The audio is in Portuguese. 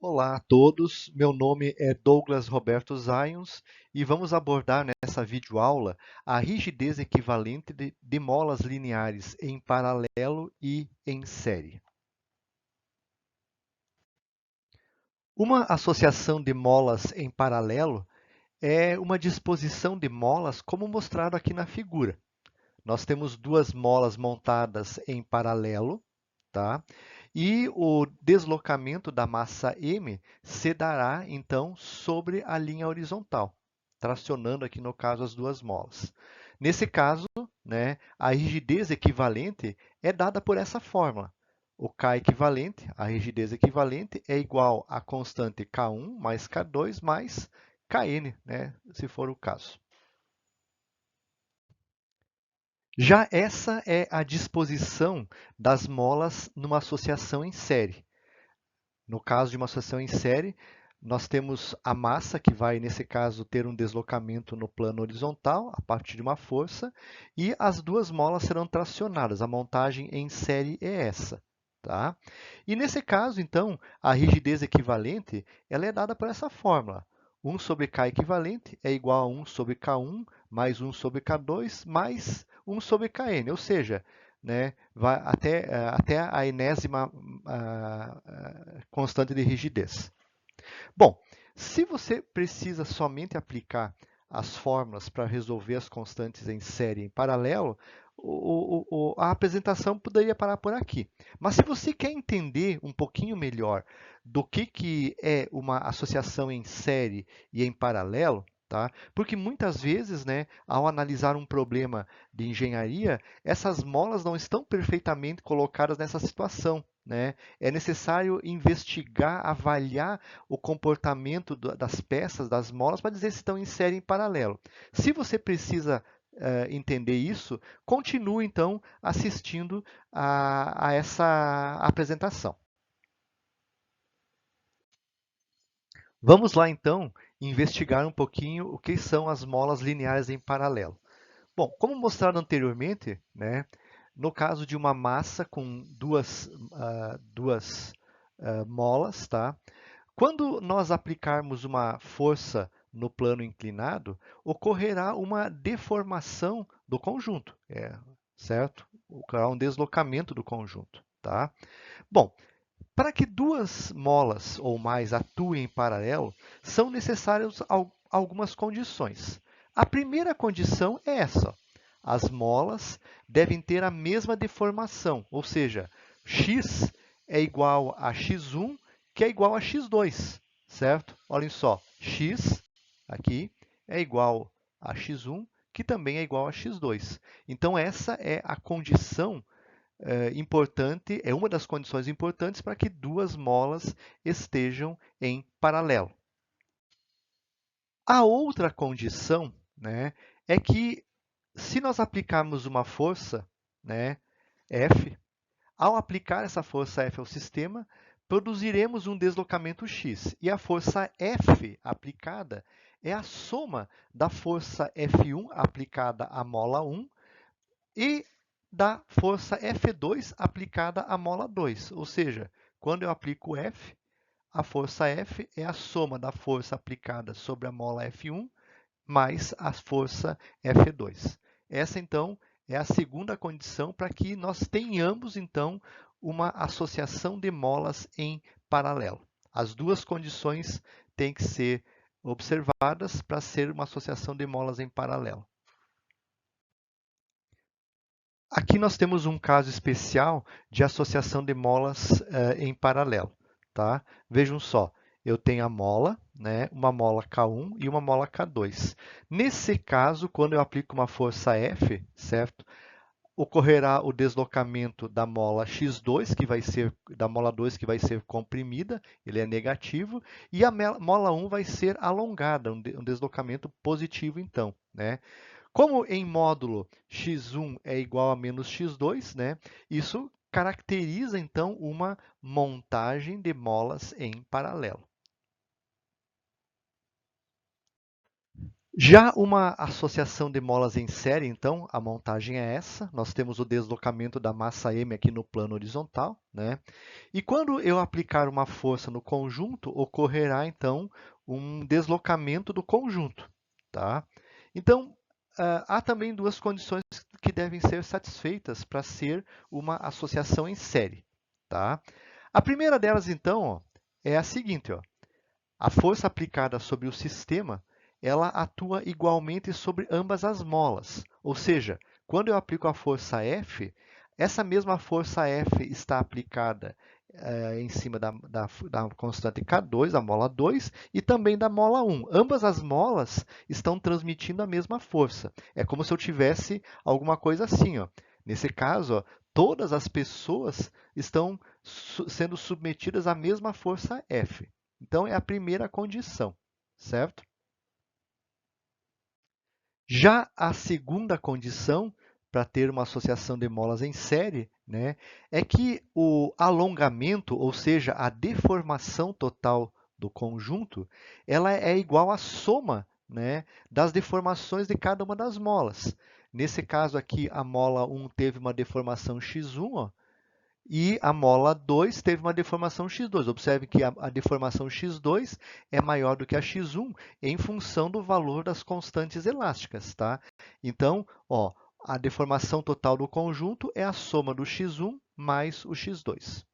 Olá a todos, meu nome é Douglas Roberto Zayons e vamos abordar nessa videoaula a rigidez equivalente de molas lineares em paralelo e em série. Uma associação de molas em paralelo é uma disposição de molas como mostrado aqui na figura. Nós temos duas molas montadas em paralelo, tá? E o deslocamento da massa m se dará, então, sobre a linha horizontal, tracionando aqui, no caso, as duas molas. Nesse caso, né, a rigidez equivalente é dada por essa fórmula. O K equivalente, a rigidez equivalente, é igual à constante K1 mais K2 mais Kn, né, se for o caso. Já essa é a disposição das molas numa associação em série. No caso de uma associação em série, nós temos a massa, que vai, nesse caso, ter um deslocamento no plano horizontal, a partir de uma força, e as duas molas serão tracionadas. A montagem em série é essa. Tá? E nesse caso, então, a rigidez equivalente ela é dada por essa fórmula. 1 sobre K equivalente é igual a 1 sobre K1 mais 1 sobre K2 mais 1 sobre Kn, ou seja, né, vai até a enésima constante de rigidez. Bom, se você precisa somente aplicar as fórmulas para resolver as constantes em série em paralelo, a apresentação poderia parar por aqui. Mas se você quer entender um pouquinho melhor do que é uma associação em série e em paralelo, tá? Porque muitas vezes, né, ao analisar um problema de engenharia, essas molas não estão perfeitamente colocadas nessa situação, né? É necessário investigar, avaliar o comportamento das peças, das molas, para dizer se estão em série em paralelo. Se você precisa entender isso, continue então assistindo a essa apresentação. Vamos lá então investigar um pouquinho o que são as molas lineares em paralelo. Bom, como mostrado anteriormente, né, no caso de uma massa com duas molas, tá? Quando nós aplicarmos uma força no plano inclinado, ocorrerá uma deformação do conjunto, certo? Ocorrerá um deslocamento do conjunto, tá? Bom, para que duas molas ou mais atuem em paralelo, são necessárias algumas condições. A primeira condição é essa: as molas devem ter a mesma deformação, ou seja, x é igual a x1, que é igual a x2, certo? Olhem só, x aqui é igual a x1, que também é igual a x2. Então, essa é a condição importante, é uma das condições importantes para que duas molas estejam em paralelo. A outra condição, né, é que se nós aplicarmos uma força, né, F, ao aplicar essa força F ao sistema, produziremos um deslocamento x. E a força F aplicada é a soma da força F1 aplicada à mola 1 e da força F2 aplicada à mola 2. Ou seja, quando eu aplico F, a força F é a soma da força aplicada sobre a mola F1 mais a força F2. Essa, então, é a segunda condição para que nós tenhamos, então, uma associação de molas em paralelo. As duas condições têm que ser observadas para ser uma associação de molas em paralelo. Aqui nós temos um caso especial de associação de molas em paralelo. Tá? Vejam só, eu tenho a mola, né, uma mola K1 e uma mola K2. Nesse caso, quando eu aplico uma força F, certo? Ocorrerá o deslocamento da mola X2, que vai ser da mola 2, que vai ser comprimida, ele é negativo, e a mola 1 vai ser alongada, um deslocamento positivo, então, né? Como em módulo x1 é igual a menos x2, né, isso caracteriza, então, uma montagem de molas em paralelo. Já uma associação de molas em série, então, a montagem é essa. Nós temos o deslocamento da massa M aqui no plano horizontal, né? E quando eu aplicar uma força no conjunto, ocorrerá, então, um deslocamento do conjunto, tá? Então, há também duas condições que devem ser satisfeitas para ser uma associação em série, tá? A primeira delas, então, ó, é a seguinte, ó. A força aplicada sobre o sistema, ela atua igualmente sobre ambas as molas. Ou seja, quando eu aplico a força F, essa mesma força F está aplicada em cima da constante K2, da mola 2, e também da mola 1. Ambas as molas estão transmitindo a mesma força. É como se eu tivesse alguma coisa assim, ó. Nesse caso, ó, todas as pessoas estão sendo submetidas à mesma força F. Então, é a primeira condição, certo? Já a segunda condição para ter uma associação de molas em série, né, é que o alongamento, ou seja, a deformação total do conjunto, ela é igual à soma, né, das deformações de cada uma das molas. Nesse caso aqui, a mola 1 teve uma deformação x1, ó, e a mola 2 teve uma deformação x2. Observe que a deformação x2 é maior do que a x1 em função do valor das constantes elásticas, tá? Então, ó, a deformação total do conjunto é a soma do x1 mais o x2.